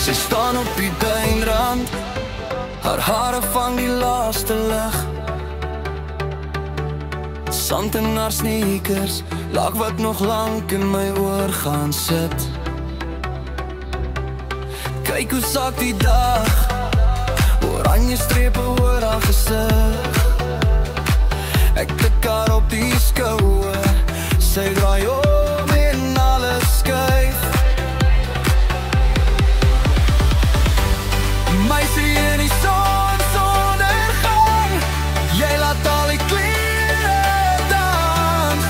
Sy staan op die duinrand, haar hare vang die laaste lig. Sand in haar sneakers, lak wat nog lank in my oor gaan sit. Kyk hoe sak die dag, oranje strepe oor haar gesig. Ek tik haar op die skouer, sy draai om en alles skuif. Meisie in die son, sondergang, jy laat al die klere dans.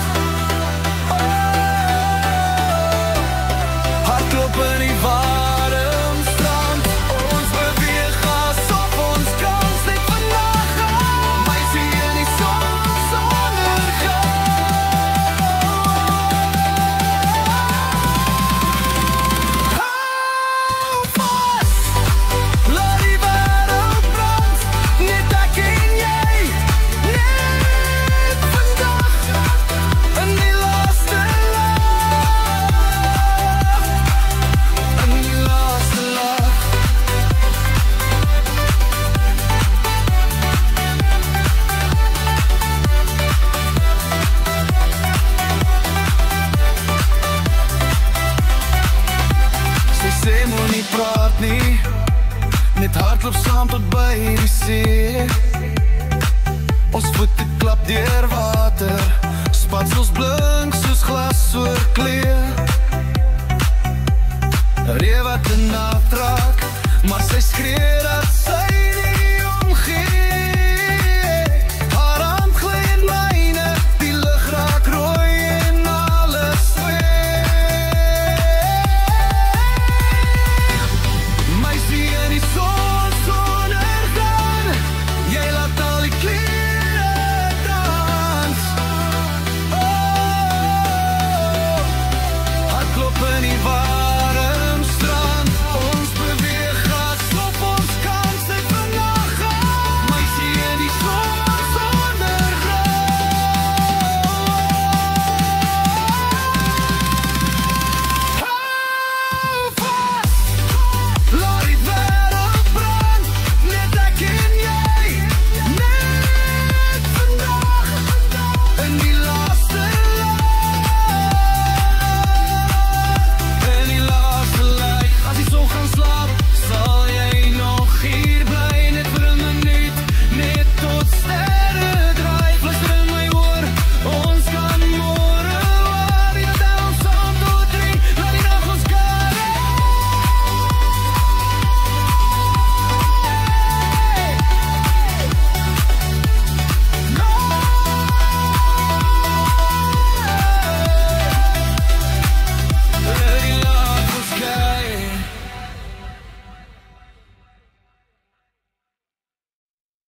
Hardloop in die warm strand, ons beweeg asof ons kans net vandag gaan. Meisie in die son, sondergang. Hou vas, laat die wêreld brand, net ek en jy, net vandag, in die laaste lag, in die laaste lag. Sy sê moenie praat nie, net hardloop saam tot by die see. Ons voete klap deur water, spatsels blink soos glas oor klee. Reë wat in aftrek, maar sy skree